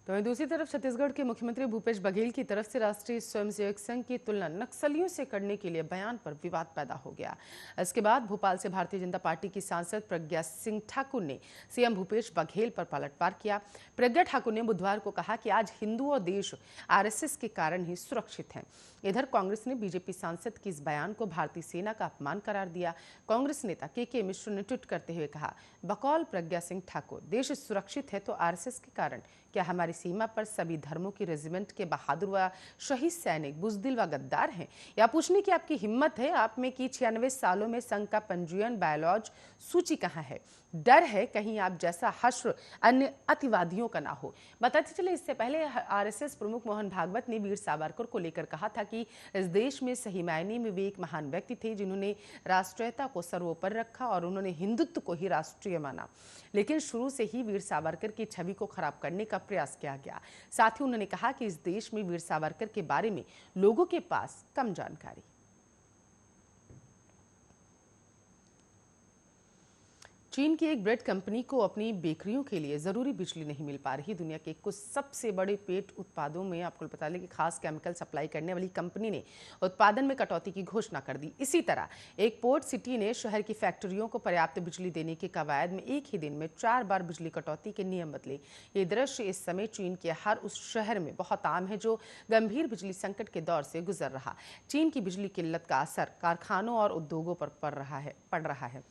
तो वहीं दूसरी तरफ छत्तीसगढ़ के मुख्यमंत्री भूपेश बघेल की तरफ से राष्ट्रीय स्वयंसेवक संघ की तुलना नक्सलियों से करने के लिए बयान पर विवाद पैदा हो गया। इसके बाद भोपाल से भारतीय जनता पार्टी की सांसद प्रज्ञा सिंह ठाकुर ने सीएम भूपेश बघेल पर पलटवार किया। प्रज्ञा ठाकुर ने बुधवार को कहा कि आज हिंदू और देश आरएसएस के कारण ही सुरक्षित है। इधर कांग्रेस ने बीजेपी सांसद के इस बयान को भारतीय सेना का अपमान करार दिया। कांग्रेस नेता के मिश्र ने ट्वीट करते हुए कहा, बकौल प्रज्ञा सिंह ठाकुर, देश सुरक्षित है तो आरएसएस के कारण क्या हमारी सीमा पर सभी धर्मों की रेजिमेंट के बहादुर व शहीद सैनिक बुजदिल व गद्दार हैं? या पूछने की आपकी हिम्मत है आप में कि 96 सालों में संघ का पंजीयन बायोलॉज सूची कहां है? डर है कहीं आप जैसा हश्र अन्य अतिवादियों का ना हो। बताते चले, इससे पहले आरएसएस प्रमुख मोहन भागवत ने वीर सावरकर को लेकर कहा था कि इस देश में सही मायने में वे एक महान व्यक्ति थे जिन्होंने राष्ट्रीयता को सर्वोपरि रखा और उन्होंने हिंदुत्व को ही राष्ट्रीय माना। लेकिन शुरू से ही वीर सावरकर की छवि को खराब करने का प्रयास किया गया। साथ ही उन्होंने कहा कि इस देश में वीर सावरकर के बारे में लोगों के पास कम जानकारी। चीन की एक ब्रेड कंपनी को अपनी बेकरियों के लिए जरूरी बिजली नहीं मिल पा रही। दुनिया के कुछ सबसे बड़े पेट उत्पादों में आपको बता दें कि खास केमिकल सप्लाई करने वाली कंपनी ने उत्पादन में कटौती की घोषणा कर दी। इसी तरह एक पोर्ट सिटी ने शहर की फैक्ट्रियों को पर्याप्त बिजली देने के कवायद में एक ही दिन में 4 बार बिजली कटौती के नियम बदले। ये दृश्य इस समय चीन के हर उस शहर में बहुत आम है जो गंभीर बिजली संकट के दौर से गुजर रहा। चीन की बिजली किल्लत का असर कारखानों और उद्योगों पर पड़ रहा है।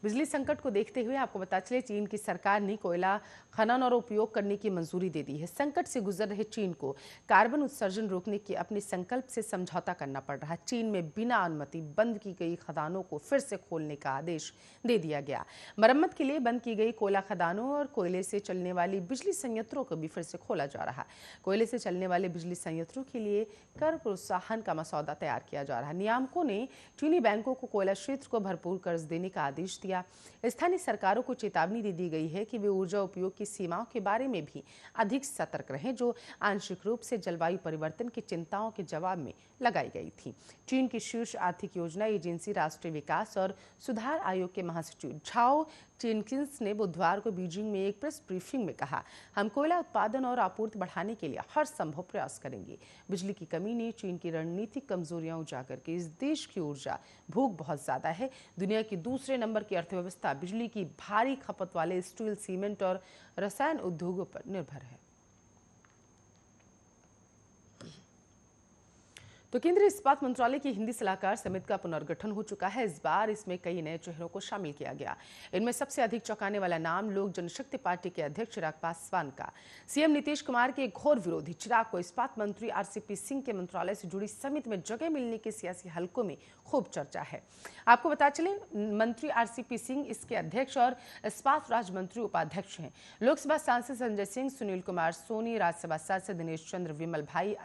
बिजली संकट को देखते हुए आपको बता चले, चीन की सरकार ने कोयला खनन और उपयोग करने की मंजूरी दे दी है। संकट से गुजर रहे चीन को कार्बन उत्सर्जन रोकने के अपने संकल्प से समझौता करना पड़ रहा है। चीन में बिना अनुमति बंद की गई खदानों को फिर से खोलने का आदेश दे दिया गया। मरम्मत के लिए बंद की गई कोयला खदानों और कोयले से चलने वाली बिजली संयंत्रों को भी फिर से खोला जा रहा है। कोयले से चलने वाले बिजली संयंत्रों के लिए कर प्रोत्साहन का मसौदा तैयार किया जा रहा है। नियामकों ने चीनी बैंकों को कोयला क्षेत्र को भरपूर कर्ज देने का आदेश दिया। स्थानीय सरकारों को चेतावनी दे दी गई है कि वे ऊर्जा उपयोग की सीमाओं के बारे में भी अधिक सतर्क रहें, जो आंशिक रूप से जलवायु परिवर्तन की चिंताओं के जवाब में लगाई गई थी। चीन की शीर्ष आर्थिक योजना एजेंसी राष्ट्रीय विकास और सुधार आयोग के महासचिव झाओ चेनकिंस ने बुधवार को बीजिंग में एक प्रेस ब्रीफिंग में कहा, हम कोयला उत्पादन और आपूर्ति बढ़ाने के लिए हर संभव प्रयास करेंगे। बिजली की कमी ने चीन की रणनीतिक कमजोरियां उजागर की। इस देश की ऊर्जा भूख बहुत ज्यादा है। दुनिया की दूसरे नंबर की अर्थव्यवस्था बिजली की भारी खपत वाले स्टील, सीमेंट और रसायन उद्योगों पर निर्भर है। तो केंद्रीय इस्पात मंत्रालय की हिंदी सलाहकार समिति का पुनर्गठन हो चुका है। इस बार इसमें कई नए चेहरों को शामिल किया गया। इनमें सबसे अधिक चौंकाने वाला नाम लोक जनशक्ति पार्टी के अध्यक्ष चिराग पासवान का। सीएम नीतीश कुमार के घोर विरोधी चिराग को इस्पात मंत्री आरसीपी सिंह के मंत्रालय से जुड़ी समिति में जगह मिलने के सियासी हलकों में खूब चर्चा है। आपको बता चले, मंत्री आरसीपी सिंह इसके अध्यक्ष और इस्पात राज्य मंत्री उपाध्यक्ष हैं। लोकसभा सांसद संजय सिंह, सुनील कुमार सोनी, राज्यसभा सांसद दिनेश चंद्र विमल भाई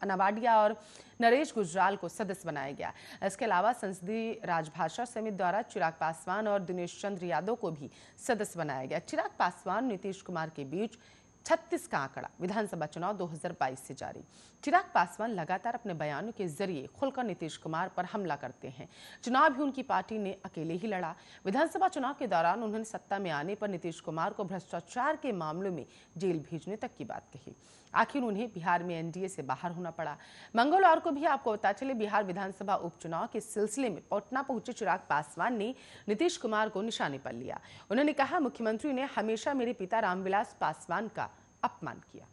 अनावाडिया और नरेश गुजराल को सदस्य बनाया गया। इसके अलावा संसदीय राजभाषा समिति द्वारा चिराग पासवान और दिनेश चंद्र यादव को भी सदस्य बनाया गया। चिराग पासवान नीतीश कुमार के बीच 36 का आंकड़ा विधानसभा चुनाव 2022 से जारी। चिराग पासवान लगातार अपने बयानों के जरिए खुलकर नीतीश कुमार पर हमला करते हैं। चुनाव भी उनकी पार्टी ने अकेले ही लड़ा। विधानसभा चुनाव के दौरान उन्होंने सत्ता में आने पर नीतीश कुमार को भ्रष्टाचार के मामलों में जेल भेजने तक की बात कही। आखिर उन्हें बिहार में एनडीए से बाहर होना पड़ा। मंगलवार को भी आपको बता चले, बिहार विधानसभा उपचुनाव के सिलसिले में पटना पहुंचे चिराग पासवान ने नीतीश कुमार को निशाने पर लिया। उन्होंने कहा, मुख्यमंत्री ने हमेशा मेरे पिता रामविलास पासवान का अपमान किया।